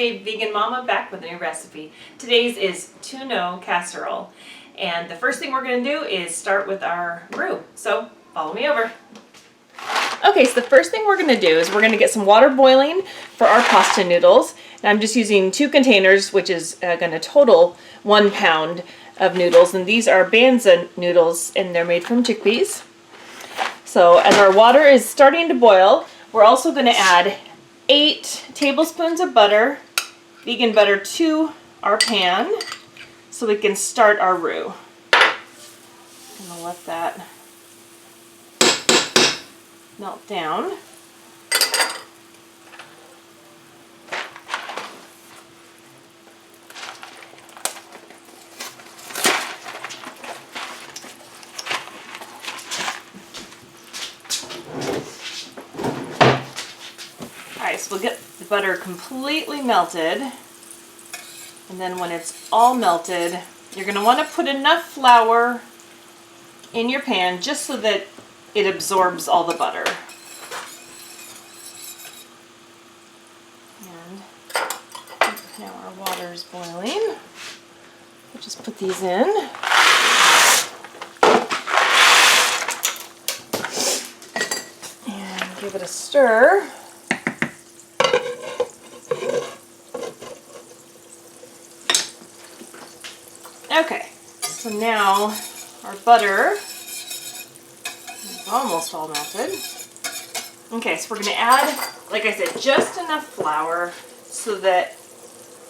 Everyday Vegan Mama back with a new recipe. Today's is Tuno Casserole. And the first thing we're going to do is start with our roux. So follow me over. Okay, so the first thing we're going to do is we're going to get some water boiling for our pasta noodles. And I'm just using 2 containers, which is going to total 1 pound of noodles. And these are garbanzo noodles, and they're made from chickpeas. So as our water is starting to boil, we're also going to add 8 tablespoons of butter, vegan butter, to our pan so we can start our roux. I'm going to let that melt down. Alright, so we'll get the butter completely melted, and then when it's all melted, you're going to want to put enough flour in your pan just so that it absorbs all the butter. And now our water is boiling. We'll just put these in. And give it a stir. Okay, so now our butter is almost all melted. Okay, so we're going to add, like I said, just enough flour so that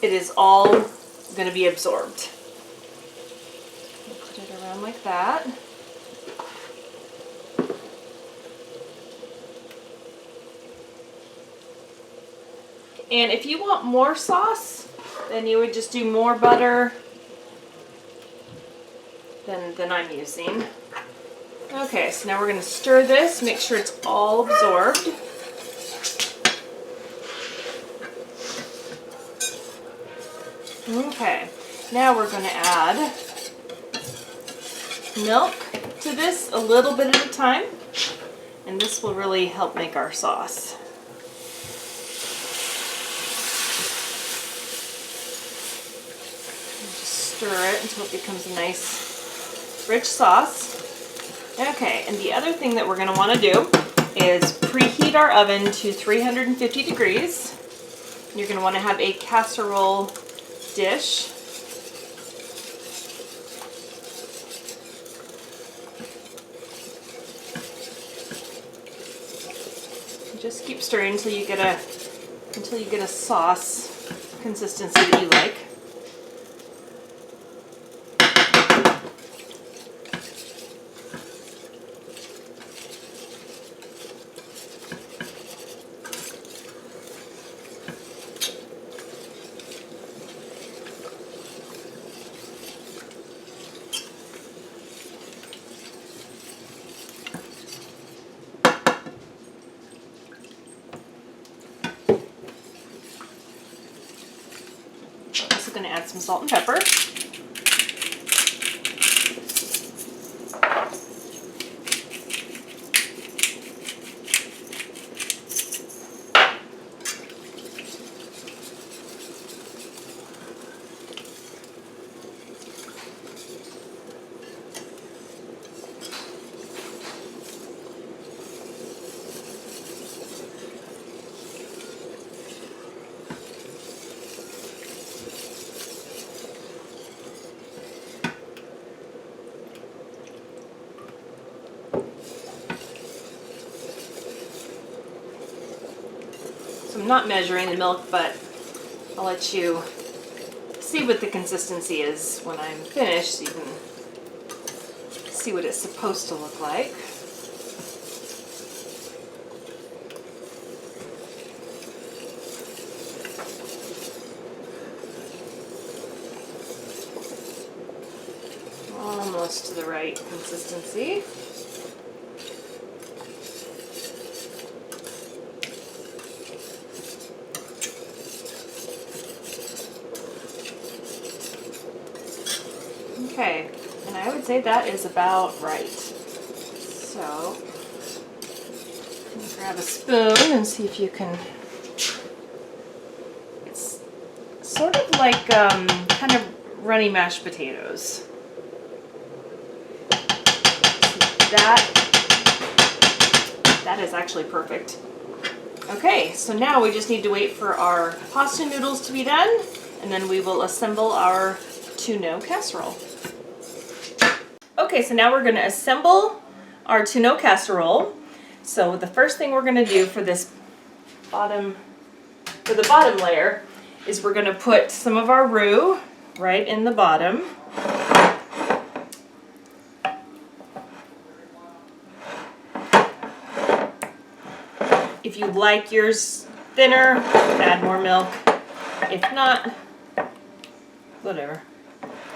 it is all going to be absorbed. Put it around like that. And if you want more sauce, then you would just do more butter than I'm using. Okay, so now we're going to stir this, make sure it's all absorbed. Okay, now we're going to add milk to this a little bit at a time, and this will really help make our sauce. Just stir it until it becomes a nice rich sauce. Okay, and the other thing that we're going to want to do is preheat our oven to 350 degrees. You're going to want to have a casserole dish. Just keep stirring until you get a sauce consistency that you like. Going to add some salt and pepper. So I'm not measuring the milk, but I'll let you see what the consistency is when I'm finished so you can see what it's supposed to look like. Almost to the right consistency. Okay, and I would say that is about right. So, grab a spoon and see if you can like kind of runny mashed potatoes. That is actually perfect. Okay, so now we just need to wait for our pasta noodles to be done, and then we will assemble our Tuno casserole. Okay, so now we're going to assemble our Tuno casserole. So the first thing we're going to do for the bottom layer is we're going to put some of our roux right in the bottom. If you like yours thinner, add more milk. If not, whatever.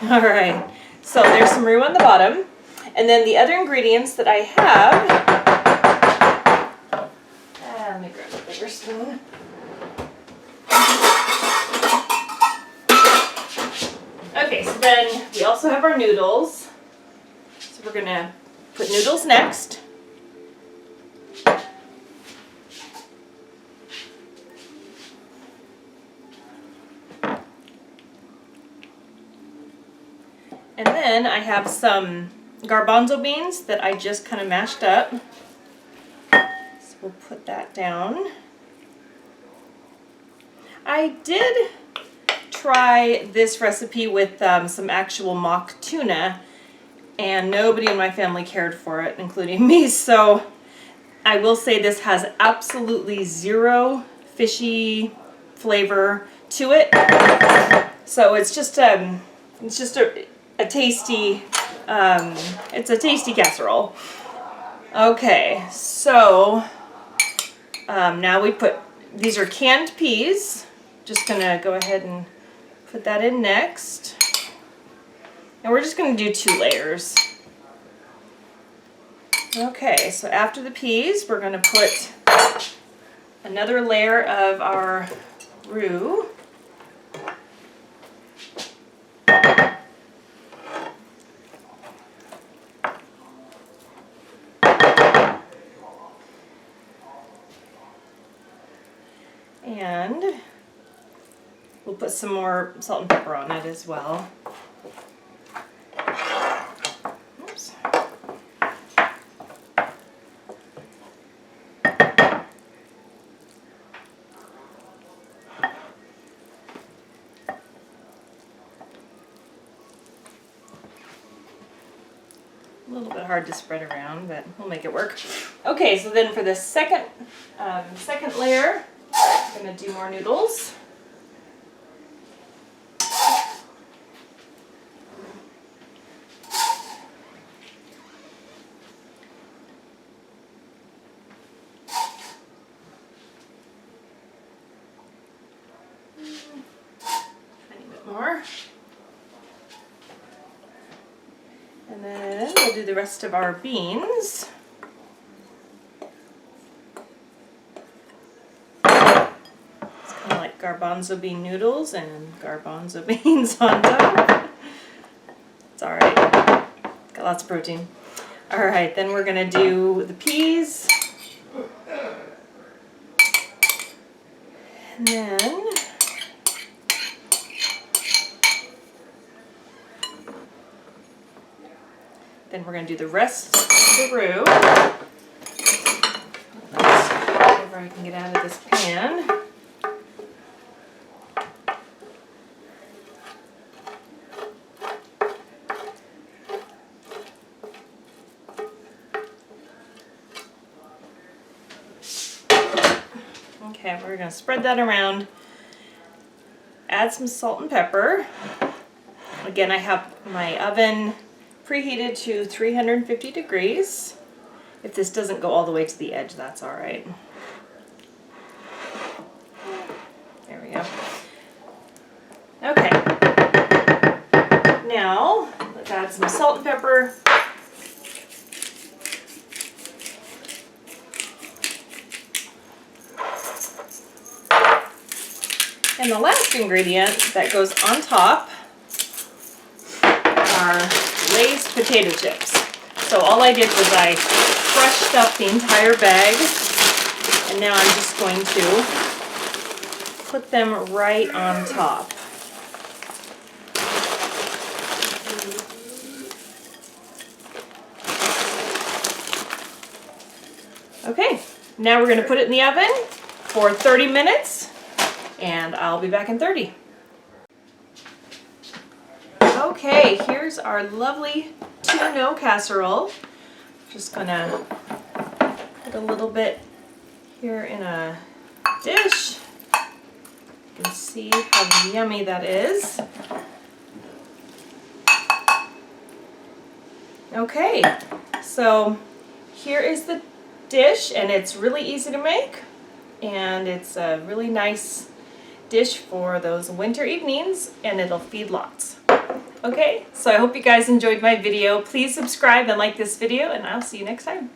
All right, so there's some roux on the bottom. And then the other ingredients that I have, let me grab a bigger spoon. Okay, so then we also have our noodles. So we're gonna put noodles next. And then I have some garbanzo beans that I just kind of mashed up. So we'll put that down. I did try this recipe with some actual mock tuna, and nobody in my family cared for it, including me. So I will say this has absolutely zero fishy flavor to it. So it's just a tasty, it's a tasty casserole. Okay, so now we put, these are canned peas. Just gonna go ahead and put that in next. And we're just gonna do 2 layers. Okay, so after the peas, we're gonna put another layer of our roux. And we'll put some more salt and pepper on it as well. Oops. A little bit hard to spread around, but we'll make it work. Okay, so then for the second layer, I'm going to do more noodles. Tiny bit more. And then we'll do the rest of our beans. Garbanzo bean noodles and garbanzo beans on top. It's alright. Got lots of protein. Alright, then we're going to do the peas. And then we're going to do the rest of the roux. Whatever I can get out of this pan. Okay, we're going to spread that around, add some salt and pepper. Again, I have my oven preheated to 350 degrees. If this doesn't go all the way to the edge, that's all right. There we go. Okay. Now, let's add some salt and pepper. And the last ingredient that goes on top are Lay's potato chips. So all I did was I crushed up the entire bag, and now I'm just going to put them right on top. Okay, now we're going to put it in the oven for 30 minutes, and I'll be back in 30. Okay, here's our lovely Tuno casserole. Just gonna put a little bit here in a dish. You can see how yummy that is. Okay, so here is the dish, and it's really easy to make, and it's a really nice dish for those winter evenings, and it'll feed lots. Okay, so I hope you guys enjoyed my video. Please subscribe and like this video, and I'll see you next time.